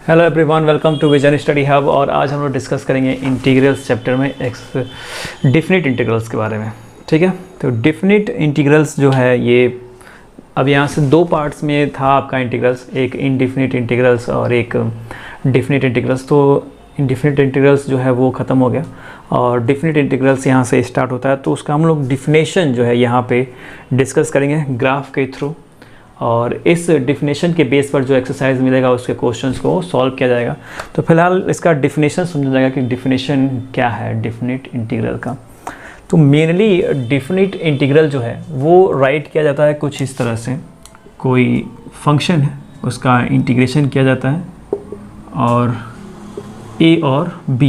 Hello everyone, welcome to Vision Study Hub. और आज हम लोग डिस्कस करेंगे इंटीग्रल्स चैप्टर में डिफिनिट इंटीग्रल्स के बारे में। ठीक है, तो डिफिनिट इंटीग्रल्स जो है ये अब यहाँ से दो पार्ट्स में था आपका इंटीग्रल्स, एक इनडिफिनिट इंटीग्रल्स और एक डिफिनिट इंटीग्रल्स। तो इनडिफिनिट इंटीग्रल्स जो है वो ख़त्म हो गया और डिफिनिट इंटीग्रल्स यहाँ से स्टार्ट होता है। तो उसका हम लोग डिफिनेशन जो है यहाँ पे डिस्कस करेंगे ग्राफ के थ्रू, और इस डिफिनेशन के बेस पर जो एक्सरसाइज मिलेगा उसके क्वेश्चंस को सॉल्व किया जाएगा। तो फिलहाल इसका डिफिनेशन समझा जाएगा कि डिफिनेशन क्या है डिफिनिट इंटीग्रल का। तो मेनली डिफिनिट इंटीग्रल जो है वो राइट किया जाता है कुछ इस तरह से, कोई फंक्शन है उसका इंटीग्रेशन किया जाता है और a और b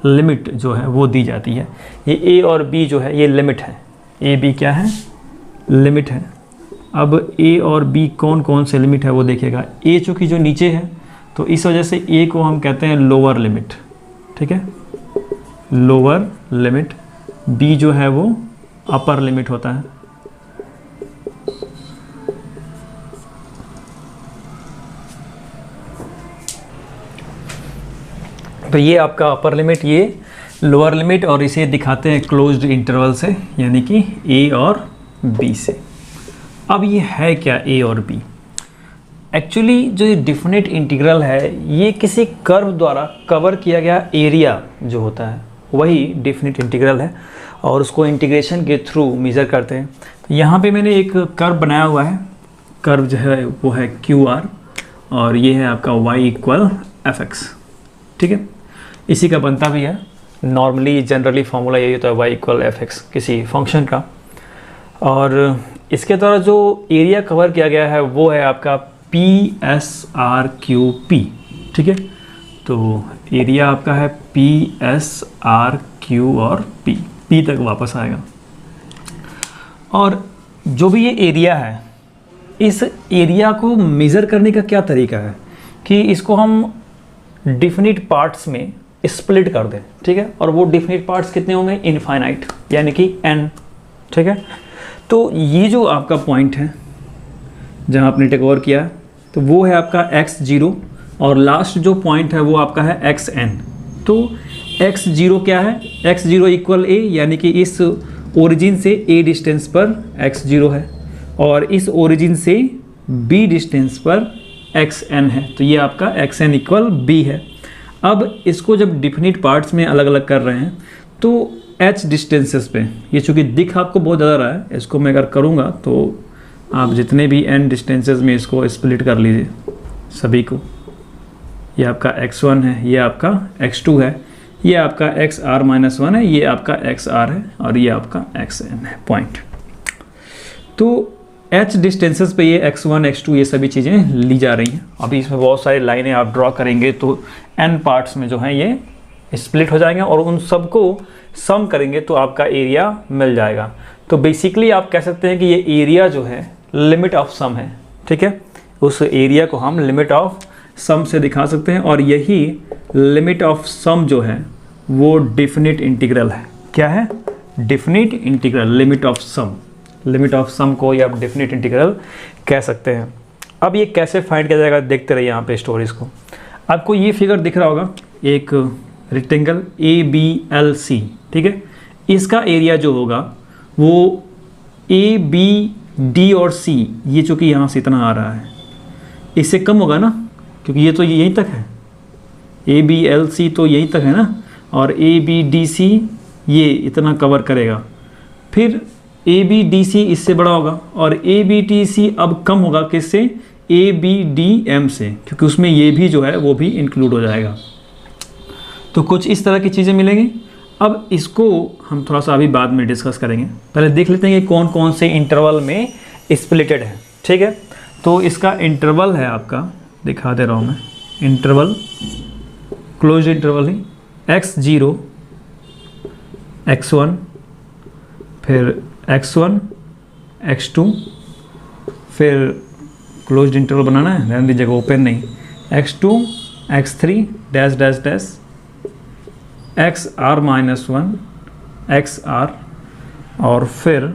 लिमिट जो है वो दी जाती है। ये a और b जो है ये लिमिट है, a b क्या है, लिमिट है। अब a और b कौन कौन से लिमिट है वो देखिएगा। a चूँकि जो नीचे है तो इस वजह से a को हम कहते हैं लोअर लिमिट, ठीक है, लोअर लिमिट। b जो है वो अपर लिमिट होता है। तो ये आपका अपर लिमिट, ये लोअर लिमिट, और इसे दिखाते हैं क्लोज्ड इंटरवल से, यानी कि a और b से। अब ये है क्या a और b? एक्चुअली जो डिफिनिट इंटीग्रल है ये किसी कर्व द्वारा कवर किया गया एरिया जो होता है वही डिफिनिट इंटीग्रल है, और उसको इंटीग्रेशन के थ्रू मेज़र करते हैं। तो यहाँ पे मैंने एक कर्व बनाया हुआ है, कर्व जो है वो है QR और ये है आपका y इक्वल fx, ठीक है। इसी का बनता भी है, नॉर्मली जनरली फार्मूला यही होता है y इक्वल fx किसी फंक्शन का। और इसके द्वारा जो एरिया कवर किया गया है वो है आपका PSRQP, ठीक है। तो एरिया आपका है PSRQ और P तक वापस आएगा। और जो भी ये एरिया है, इस एरिया को मेज़र करने का क्या तरीका है कि इसको हम डिफिनिट पार्ट्स में स्प्लिट कर दें, ठीक है। और वो डिफिनिट पार्ट्स कितने होंगे, इनफाइनाइट, यानी कि n, ठीक है। तो ये जो आपका पॉइंट है जहाँ आपने टेक ओवर किया तो वो है आपका x0, और लास्ट जो पॉइंट है वो आपका है xn। तो x0 क्या है, x0 इक्वल a, यानी कि इस ओरिजिन से a डिस्टेंस पर x0 है और इस ओरिजिन से b डिस्टेंस पर xn है। तो ये आपका xn इक्वल b है। अब इसको जब डिफिनिट पार्ट्स में अलग अलग कर रहे हैं तो h डिस्टेंसेस पे, ये चूँकि दिख आपको बहुत ज़्यादा रहा है, इसको मैं अगर करूँगा तो आप जितने भी n डिस्टेंसेस में इसको स्प्लिट कर लीजिए सभी को। ये आपका x1 है, ये आपका x2 है, ये आपका xr-1 है, ये आपका xr है और ये आपका xn है पॉइंट। तो h डिस्टेंसेस पे ये x1 x2 ये सभी चीज़ें ली जा रही हैं। अभी इसमें बहुत सारी लाइनें आप ड्रॉ करेंगे तो n पार्ट्स में जो हैं ये स्प्लिट हो जाएंगे और उन सबको सम करेंगे तो आपका एरिया मिल जाएगा। तो बेसिकली आप कह सकते हैं कि ये एरिया जो है लिमिट ऑफ सम है, ठीक है। उस एरिया को हम लिमिट ऑफ सम से दिखा सकते हैं और यही लिमिट ऑफ सम जो है वो डिफिनिट इंटीग्रल है। क्या है, definite integral, limit of sum. Limit of sum को ये आप डिफिनिट इंटीग्रल कह सकते हैं। अब ये कैसे फाइंड किया जाएगा, देखते रहिए यहाँ पे स्टोरीज को। आपको ये फिगर दिख रहा होगा, एक रेक्टेंगल ABLC, ठीक है। इसका एरिया जो होगा वो ABD और C, ये चूँकि यहाँ से इतना आ रहा है, इससे कम होगा ना, क्योंकि ये तो यहीं तक है, ABLC तो यहीं तक है ना, और ABDC ये इतना कवर करेगा। फिर ABDC इससे बड़ा होगा और ABTC अब कम होगा किससे, ABDM से, क्योंकि उसमें ये भी जो है वो भी इंक्लूड हो जाएगा। तो कुछ इस तरह की चीज़ें मिलेंगी। अब इसको हम थोड़ा सा अभी बाद में डिस्कस करेंगे, पहले देख लेते हैं कि कौन कौन से इंटरवल में स्प्लिटेड है, ठीक है। तो इसका इंटरवल है आपका, दिखा दे रहा हूँ मैं, इंटरवल क्लोज इंटरवल है x0 x1, फिर x1 x2, फिर क्लोज इंटरवल बनाना है, रहने दीजिएगा ओपन नहीं, x2 x3 dash dash dash xr-1 xr, और फिर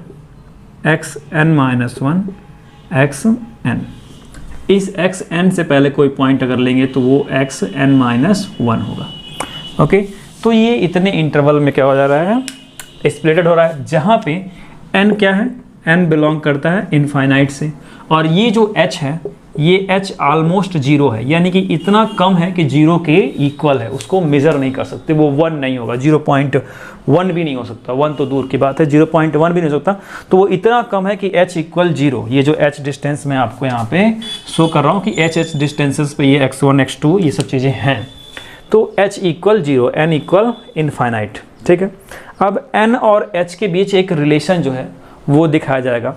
xn-1 xn। इस एक्स एन से पहले कोई पॉइंट अगर लेंगे तो वो एक्स एन माइनस 1 होगा। ओके, तो ये इतने इंटरवल में क्या हो जा रहा है, स्प्लिटेड हो रहा है, जहाँ पे एन क्या है, एन बिलोंग करता है इनफाइनाइट से, और ये जो एच है ये एच ऑलमोस्ट जीरो है, यानी कि इतना कम है कि जीरो के इक्वल है, उसको मेज़र नहीं कर सकते, वो 1 नहीं होगा, 0.1 भी नहीं हो सकता, 1 तो दूर की बात है, 0.1 भी नहीं हो सकता, तो वो इतना कम है कि एच इक्वल जीरो। ये जो एच डिस्टेंस मैं आपको यहाँ पे शो कर रहा हूँ कि एच डिस्टेंसेस पे ये x1 x2 ये सब चीज़ें हैं, तो h equal zero, n equal infinite. ठीक है, अब n और h के बीच एक रिलेशन जो है वो दिखाया जाएगा,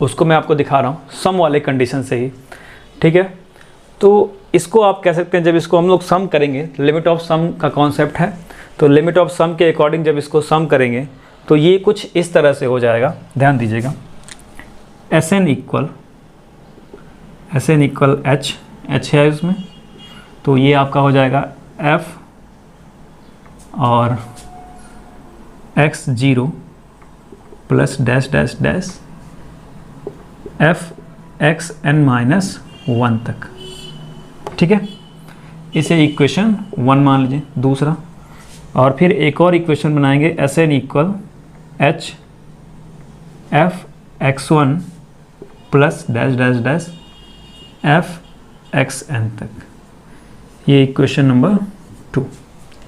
उसको मैं आपको दिखा रहा हूँ सम वाले कंडीशन से ही। ठीक है, तो इसको आप कह सकते हैं, जब इसको हम लोग सम करेंगे, लिमिट ऑफ सम का कॉन्सेप्ट है, तो लिमिट ऑफ सम के अकॉर्डिंग जब इसको सम करेंगे तो ये कुछ इस तरह से हो जाएगा, ध्यान दीजिएगा। एस एन इक्वल एच है इसमें, तो ये आपका हो जाएगा एफ और x zero plus dash dash dash f x n minus 1 तक। ठीक है, इसे इक्वेशन 1 मान लीजिए दूसरा, और फिर एक और इक्वेशन बनाएंगे, s n equal h f x 1 plus dash dash dash f x n तक, ये इक्वेशन नंबर 2।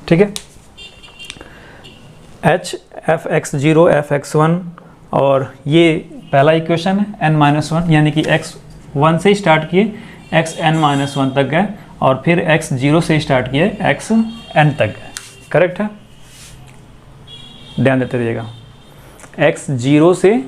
ठीक है, h f x zero f x 1, और ये पहला इक्वेशन है n-1, यानी कि x1 से स्टार्ट किए xn-1 तक गए, और फिर x0 से स्टार्ट किए xn तक गए। करेक्ट है, ध्यान देते रहिएगा। x0 से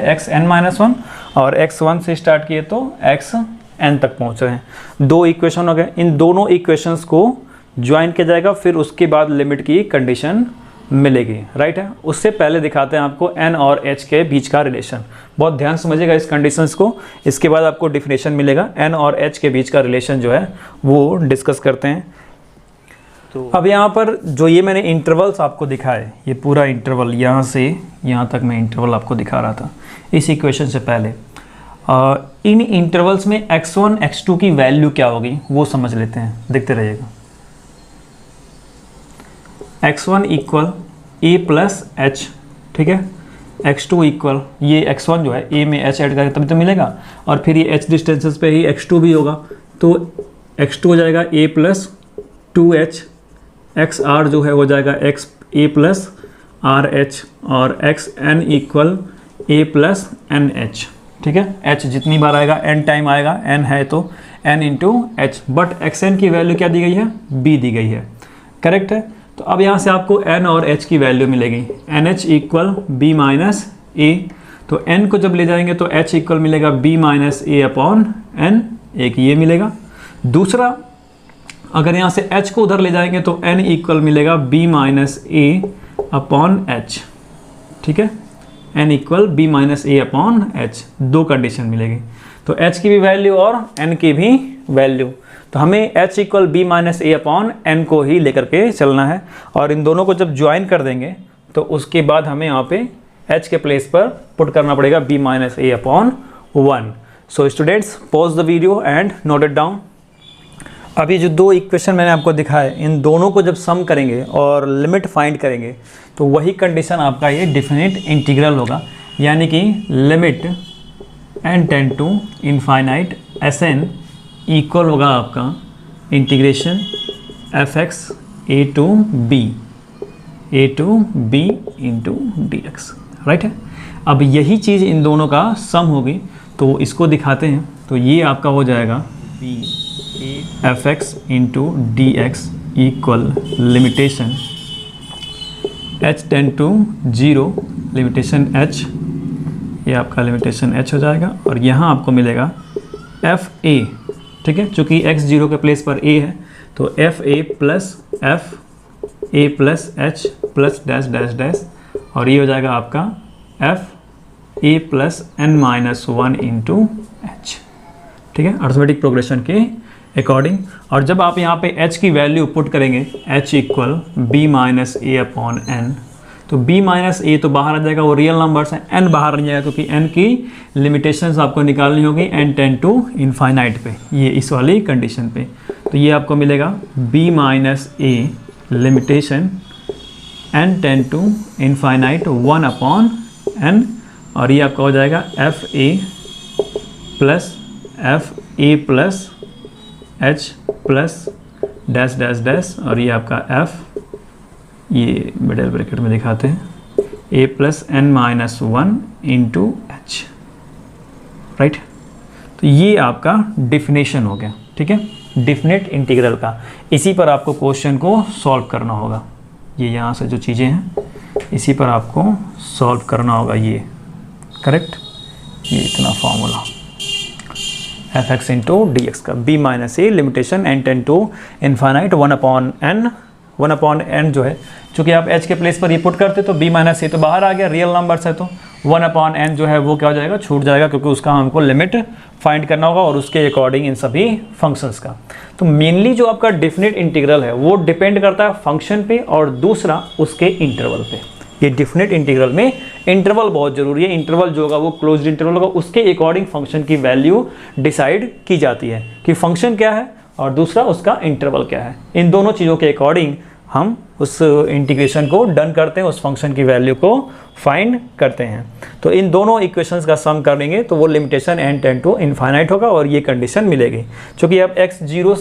xn-1 और x1 से स्टार्ट किए तो xn तक पहुंच रहे हैं। 2 इक्वेशन हो गए, इन दोनों इक्वेशंस को ज्वाइन किया जाएगा, फिर उसके बाद लिमिट की कंडीशन मिलेगी। राइट है, उससे पहले दिखाते हैं आपको n और h के बीच का रिलेशन। बहुत ध्यान समझिएगा इस कंडीशंस को, इसके बाद आपको डिफिनेशन मिलेगा। n और h के बीच का रिलेशन जो है वो डिस्कस करते हैं। तो अब यहाँ पर जो ये मैंने इंटरवल्स आपको दिखाए, ये पूरा इंटरवल यहाँ से यहाँ तक मैं इंटरवल आपको दिखा रहा था इस इक्वेशन से पहले। इन इंटरवल्स में x1 x2 की वैल्यू क्या होगी वो समझ लेते हैं, देखते रहिएगा। x1 equal a plus H, ठीक है, x2 इक्वल, ये x1 जो है a में h ऐड करें तभी तो मिलेगा, और फिर ये h डिस्टेंसेस पे ही x2 भी होगा, तो x2 हो जाएगा a प्लस 2h, xr जो है हो जाएगा x a प्लस rh, और xn equal a plus nh। ठीक है, h जितनी बार आएगा n टाइम आएगा, n है तो n into h, but xn की वैल्यू क्या दी गई है, b दी गई है। करेक्ट है, तो अब यहाँ से आपको n और h की वैल्यू मिलेगी, NH equal b minus a, तो n को जब ले जाएंगे तो h इक्वल मिलेगा b minus a upon n, एक ये मिलेगा। दूसरा, अगर यहाँ से h को उधर ले जाएंगे तो n इक्वल मिलेगा b minus a upon h। ठीक है, n equal b minus a upon h, 2 condition मिलेगी, तो h की भी वैल्यू और n की भी वैल्यू, तो हमें h equal b minus a upon n को ही लेकर के चलना है, और इन दोनों को जब ज्वाइन कर देंगे तो उसके बाद हमें यहाँ पे h के प्लेस पर पुट करना पड़ेगा b minus a upon 1। So students, pause the video and note it down. अभी जो 2 इक्वेशन मैंने आपको दिखाए, इन दोनों को जब सम करेंगे और लिमिट फाइंड करेंगे तो वही कंडीशन आपका ये डिफिनिट इंटीग्रल होगा, यानी कि limit n tend to infinite Sn equal होगा आपका integration fx a to b into dx। Right है, अब यही चीज़ इन दोनों का सम होगी, तो इसको दिखाते हैं। तो ये आपका हो जाएगा b a fx into d x equal limitation h tend to 0 limitation h, ये आपका लिमिटेशन h हो जाएगा, और यहाँ आपको मिलेगा एफ ए। ठीक है, चूँकि x 0 के प्लेस पर a है तो F a plus h plus dash dash dash, और ये हो जाएगा आपका F a plus n minus 1 into h। ठीक है, अर्थमेटिक प्रोग्रेशन के अकॉर्डिंग। और जब आप यहाँ पे h की वैल्यू पुट करेंगे, h equal b minus a upon n, तो b माइनस ए तो बाहर आ जाएगा, वो रियल नंबर्स हैं, n बाहर नहीं जाएगा क्योंकि n की लिमिटेशंस आपको निकालनी होगी n टेंड टू इनफाइनाइट पे, ये इस वाली कंडीशन पे। तो ये आपको मिलेगा b minus a limitation n tend to infinite 1/n, और ये आपका हो जाएगा f a plus h plus dash dash dash, और ये आपका एफ, ये मिडल ब्रैकेट में दिखाते हैं, a plus n minus 1 into h, right. तो ये आपका डिफिनेशन हो गया, ठीक है, डिफिनेट इंटीग्रल का। इसी पर आपको क्वेश्चन को सॉल्व करना होगा, ये यहाँ से जो चीज़ें हैं इसी पर आपको सॉल्व करना होगा, ये करेक्ट, ये इतना formula f x into d x का, b minus a limitation n tend to infinite 1/n जो है, चूँकि आप h के प्लेस पर ये पुट करते तो b माइनस ए तो बाहर आ गया, रियल नंबर्स है, तो 1/n जो है वो क्या हो जाएगा, छूट जाएगा, क्योंकि उसका हमको लिमिट फाइंड करना होगा और उसके अकॉर्डिंग इन सभी फंक्शंस का। तो मेनली जो आपका डिफिनिट इंटीग्रल है वो डिपेंड करता है फंक्शन पे, और दूसरा उसके इंटरवल पे। ये डिफिनिट इंटीग्रल में इंटरवल बहुत ज़रूरी है, इंटरवल जो होगा वो क्लोज्ड इंटरवल होगा, उसके अकॉर्डिंग फंक्शन की वैल्यू डिसाइड की जाती है कि फंक्शन क्या है और दूसरा उसका इंटरवल क्या है। इन दोनों चीज़ों के अकॉर्डिंग हम उस इंटीग्रेशन को डन करते हैं, उस फंक्शन की वैल्यू को फाइंड करते हैं। तो इन दोनों इक्वेशंस का सम करेंगे तो वो limitation n tend to infinite होगा और ये कंडीशन मिलेगी। क्योंकि आप x0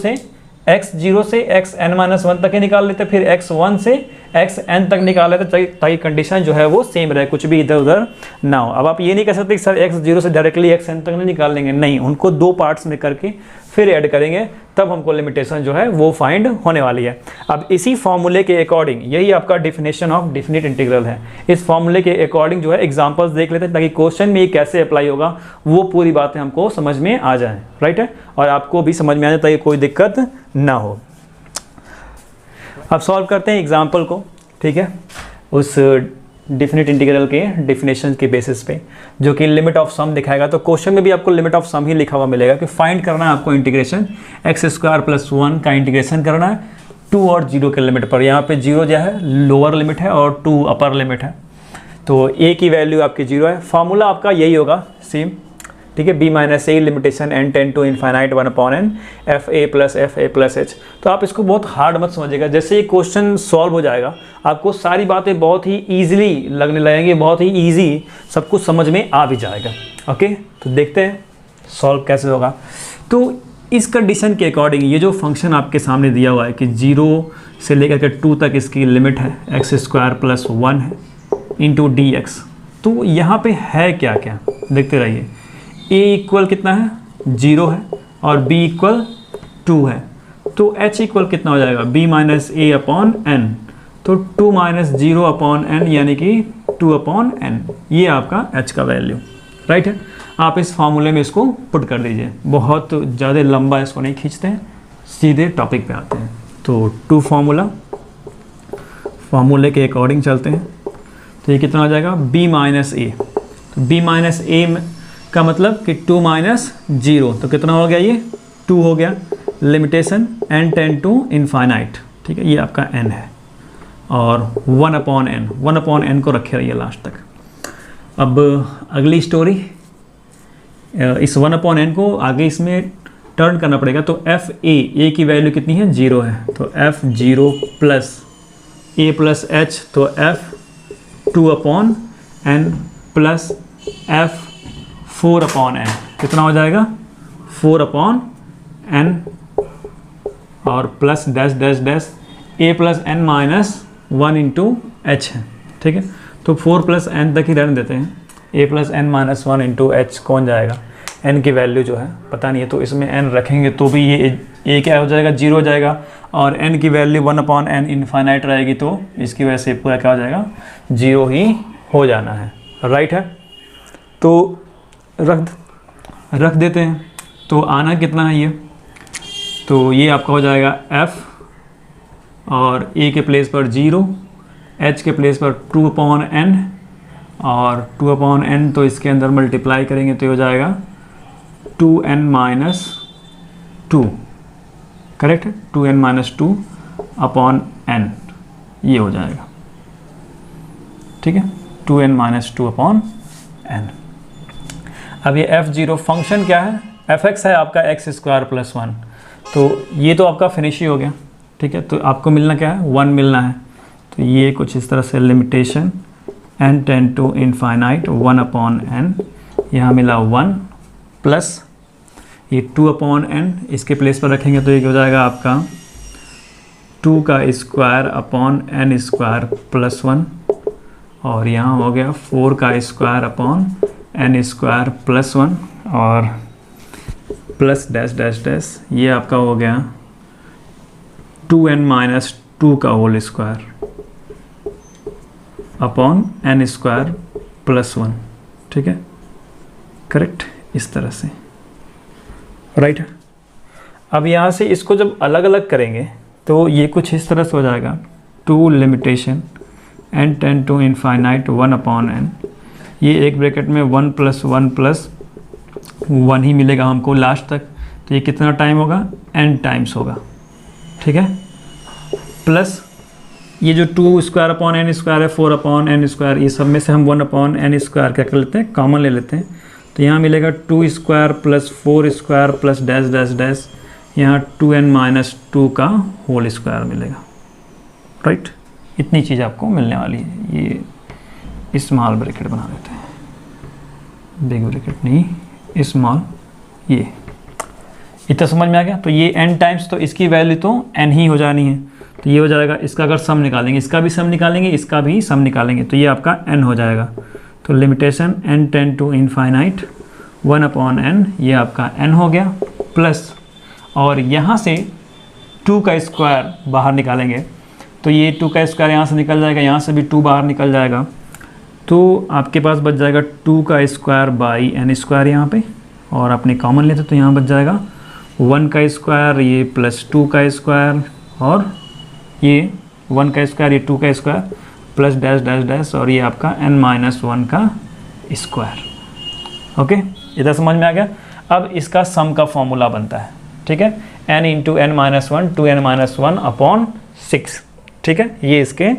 से xn-1 तक ही निकाल लेते, फिर x1 से xn तक निकाल लेते, ताकि कंडीशन जो है वो सेम रहे, कुछ भी इधर उधर ना हो। अब आप ये नहीं कह सकते कि सर x0 से डायरेक्टली xn तक नहीं निकाल लेंगे, नहीं, उनको दो पार्ट्स में करके फिर ऐड करेंगे, तब हमको लिमिटेशन जो है वो फाइंड होने वाली है। अब इसी फॉर्मूले के अकॉर्डिंग, यही आपका डिफिनेशन ऑफ डिफिनिट इंटीग्रल है, इस फॉर्मूले के अकॉर्डिंग जो है एग्जांपल्स देख लेते हैं, ताकि क्वेश्चन में ये कैसे अप्लाई होगा वो पूरी बातें हमको समझ में आ जाएं, राइट है, और आपको भी समझ में आ जाए ताकि कोई दिक्कत ना हो। अब सॉल्व करते हैं एग्जाम्पल को, ठीक है, उस डिफिनिट इंटीग्रल के डिफिनेशन के बेसिस पे, जो कि लिमिट ऑफ सम दिखाएगा। तो क्वेश्चन में भी आपको लिमिट ऑफ सम ही लिखा हुआ मिलेगा कि फाइंड करना है आपको इंटीग्रेशन x² + 1 का इंटीग्रेशन करना है 2 और 0 के लिमिट पर। यहाँ पे 0 जो है लोअर लिमिट है और 2 अपर लिमिट है, तो a की वैल्यू आपकी 0 है। फॉर्मूला आपका यही होगा सेम, ठीक है, b minus a limitation n tend to infinite 1/n f a+h। तो आप इसको बहुत हार्ड मत समझिएगा, जैसे ये क्वेश्चन सॉल्व हो जाएगा आपको सारी बातें बहुत ही ईजिली लगने लगेंगी, बहुत ही ईजी सब कुछ समझ में आ भी जाएगा। ओके, तो देखते हैं सॉल्व कैसे होगा। तो इस कंडीशन के अकॉर्डिंग ये जो फंक्शन आपके सामने दिया हुआ है कि 0 से लेकर के 2 तक इसकी लिमिट है, x² + 1 है इंटू dx। तो यहाँ पे है क्या क्या देखते रहिए। a इक्वल कितना है, 0 है, और b इक्वल 2 है, तो h इक्वल कितना हो जाएगा, b माइनस a/n, तो 2 माइनस 0/n यानी कि 2/n, ये आपका h का वैल्यू, राइट है। आप इस फार्मूले में इसको पुट कर दीजिए, बहुत ज़्यादा लंबा इसको नहीं खींचते हैं, सीधे टॉपिक पे आते हैं। तो 2 फार्मूले के अकॉर्डिंग चलते हैं, तो ये कितना हो जाएगा, b माइनस a, तो b माइनस a का मतलब कि 2 माइनस 0, तो कितना हो गया, ये 2 हो गया, limitation n tend to infinite, ठीक है, ये आपका n है, और 1/n को रखे रहिए लास्ट तक। अब अगली स्टोरी, इस 1/n को आगे इसमें टर्न करना पड़ेगा, तो a की वैल्यू कितनी है, 0 है, तो f0 + a+h, तो f2/n प्लस f4/n, कितना हो जाएगा, 4/n, और plus dash dash dash a + n - 1 into h है, ठीक है, तो 4 + n तक ही रहने देते हैं, a + n - 1 इंटू h कौन जाएगा, n की वैल्यू जो है पता नहीं है, तो इसमें n रखेंगे तो भी ये a क्या हो जाएगा, 0 हो जाएगा, और n की वैल्यू 1/n इनफाइनाइट रहेगी, तो इसकी वजह से पूरा क्या हो जाएगा, 0 ही हो जाना है, राइट है। तो रख देते हैं, तो आना कितना है ये, तो ये आपका हो जाएगा f, और a के प्लेस पर 0, h के प्लेस पर 2/n, और 2/n तो इसके अंदर मल्टीप्लाई करेंगे तो ये हो जाएगा 2n - 2, करेक्ट है, 2n - 2/n, ये हो जाएगा, ठीक है, 2n माइनस 2 अपॉन n। अब ये f0 फंक्शन क्या है, fx है आपका x स्क्वायर प्लस 1, तो ये तो आपका फिनिश ही हो गया, ठीक है। तो आपको मिलना क्या है, 1 मिलना है। तो ये कुछ इस तरह से limitation n tend to infinite 1 upon n, यहाँ मिला 1 प्लस ये 2 अपॉन n, इसके प्लेस पर रखेंगे तो ये हो जाएगा आपका 2 का square upon n square plus 1, और यहाँ हो गया 4 का square upon n square plus 1 और प्लस डैश डैश डैश, ये आपका हो गया 2n माइनस 2 का whole square upon n square plus 1, ठीक है, करेक्ट, इस तरह से, राइट। अब यहाँ से इसको जब अलग अलग करेंगे तो ये कुछ इस तरह से हो जाएगा, 2 limitation n tend to infinite 1 upon n, ये एक ब्रैकेट में 1 प्लस 1 प्लस 1 ही मिलेगा हमको लास्ट तक, तो ये कितना टाइम होगा, n टाइम्स होगा, ठीक है, प्लस ये जो 2 स्क्वायर अपॉन n स्क्वायर है, 4 अपॉन n स्क्वायर, ये सब में से हम 1 अपॉन n स्क्वायर क्या कर लेते हैं, कॉमन ले लेते हैं, तो यहाँ मिलेगा 2 square plus 4 square plus dash dash dash, यहाँ 2n माइनस 2 का होल स्क्वायर मिलेगा, राइट। इतनी चीज़ आपको मिलने वाली है। ये स्मॉल ब्रैकेट बना देते हैं, बिग ब्रैकेट नहीं, स्मॉल, ये इतना समझ में आ गया। तो ये n टाइम्स, तो इसकी वैल्यू तो n ही हो जानी है, तो ये हो जाएगा, इसका अगर सम निकालेंगे, इसका भी सम निकालेंगे, इसका भी सम निकालेंगे, तो ये आपका n हो जाएगा। तो limitation n tend to infinite 1 upon n, ये आपका n हो गया, प्लस और यहाँ से 2 का स्क्वायर बाहर निकालेंगे, तो ये 2 का स्क्वायर यहाँ से निकल जाएगा, यहाँ से भी 2 बाहर निकल जाएगा, तो आपके पास बच जाएगा 2 का स्क्वायर बाई n स्क्वायर यहाँ पे, और अपने कॉमन लेते तो यहाँ बच जाएगा 1 का स्क्वायर, ये प्लस 2 का स्क्वायर, और ये 1 का स्क्वायर, ये 2 का square plus dash dash dash, और ये आपका n माइनस 1 का स्क्वायर। ओके, इधर समझ में आ गया। अब इसका सम का फॉर्मूला बनता है, ठीक है, n into n minus 1 2n minus 1 upon 6, ठीक है, ये इसके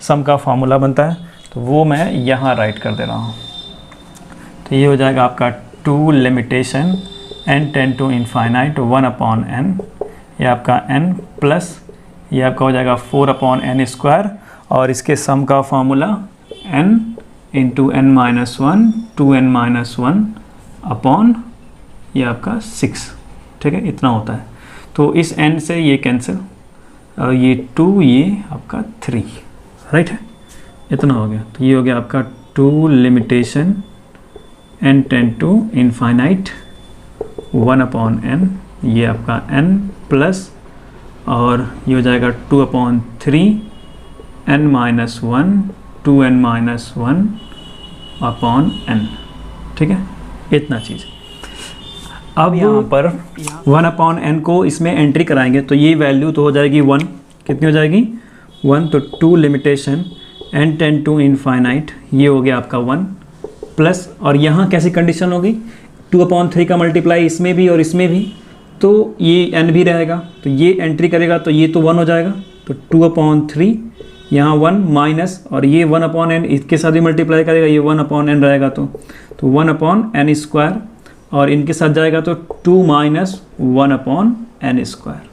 सम का फॉर्मूला बनता है। तो वो मैं यहाँ राइट कर दे रहा हूँ। तो ये हो जाएगा आपका 2 limitation n tend to infinite 1 upon n, ये आपका n प्लस ये आपका हो जाएगा 4 अपॉन n स्क्वायर, और इसके सम का formula n into n minus 1 2n minus 1 upon ये आपका 6, ठीक है, इतना होता है। तो इस n से ये कैंसिल, ये 2, ये आपका 3, राइट है, इतना हो गया। तो ये हो गया आपका 2 limitation n tend to infinite 1 upon n, ये आपका n प्लस और ये हो जाएगा 2 upon 3 n minus 1 2n minus 1 upon n, ठीक है, इतना चीज़। अब यहाँ पर 1 अपॉन n को इसमें एंट्री कराएंगे, तो ये वैल्यू तो हो जाएगी 1, कितनी हो जाएगी 1, तो 2 limitation n tend to infinite, ये हो गया आपका 1 प्लस, और यहाँ कैसी कंडीशन होगी, 2 अपॉन 3 का मल्टीप्लाई इसमें भी और इसमें भी, तो ये n भी रहेगा, तो ये एंट्री करेगा तो ये तो 1 हो जाएगा, तो 2 अपॉन 3 यहाँ 1 माइनस, और ये 1 अपॉन n इसके साथ भी मल्टीप्लाई करेगा, ये 1 अपॉन n रहेगा, तो 1 अपॉन n स्क्वायर, और इनके साथ जाएगा तो 2 माइनस 1 अपॉन n स्क्वायर,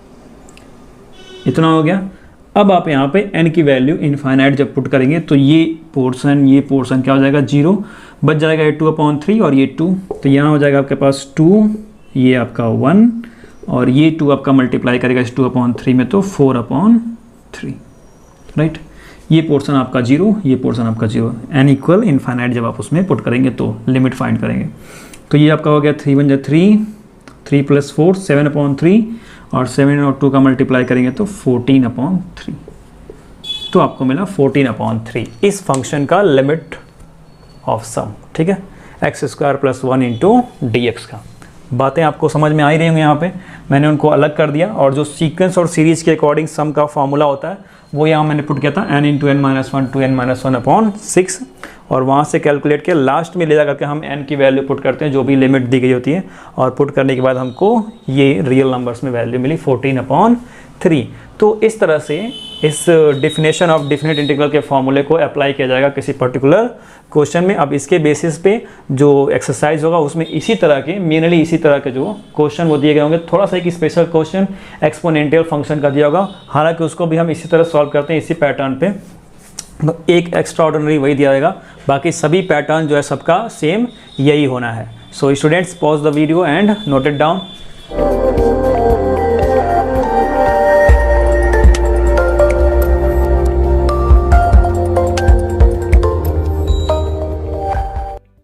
इतना हो गया। अब आप यहाँ पे n की वैल्यू इनफाइनाइट जब पुट करेंगे तो ये पोर्शन क्या हो जाएगा, 0 बच जाएगा, ये 2 अपॉन 3 और ये 2, तो यहाँ हो जाएगा आपके पास 2, ये आपका 1, और ये 2 आपका मल्टीप्लाई करेगा इस 2 अपॉन 3 में, तो 4 अपॉन 3, राइट। ये पोर्शन आपका 0, ये पोर्शन आपका 0, n इक्वल इनफाइनाइट जब आप उसमें पुट करेंगे तो लिमिट फाइंड करेंगे, तो ये आपका हो गया 3 1 3, 3 प्लस 4 7 अपॉन 3, और 7 और 2 का मल्टीप्लाई करेंगे तो 14 अपॉन 3, तो आपको मिला 14 अपॉन 3 इस फंक्शन का लिमिट ऑफ सम, ठीक है, x square plus 1 into d x का। बातें आपको समझ में आ ही रही होंगी, यहाँ पे मैंने उनको अलग कर दिया, और जो सीक्वेंस और सीरीज़ के अकॉर्डिंग सम का फॉर्मूला होता है वो यहाँ मैंने पुट किया था n into n minus 1 2n minus 1 upon 6, और वहाँ से कैलकुलेट के लास्ट में ले जा करके हम n की वैल्यू पुट करते हैं जो भी लिमिट दी गई होती है, और पुट करने के बाद हमको ये रियल नंबर्स में वैल्यू मिली 14 अपॉन 3। तो इस तरह से इस डिफिनेशन ऑफ डिफिनिट इंटीग्रल के फॉर्मूले को अप्लाई किया जाएगा किसी पर्टिकुलर क्वेश्चन में। अब इसके बेसिस पे जो एक्सरसाइज होगा उसमें इसी तरह के मेनली इसी तरह के जो क्वेश्चन वो दिए गए होंगे। थोड़ा सा एक स्पेशल क्वेश्चन एक्सपोनेंशियल फंक्शन का दिया होगा, हालांकि उसको भी हम इसी तरह सॉल्व करते हैं इसी पैटर्न पे। तो एक एक्स्ट्रा ऑर्डिनरी वही दिया जाएगा, बाकी सभी पैटर्न जो है सबका सेम यही होना है। So students pause the video and note it down.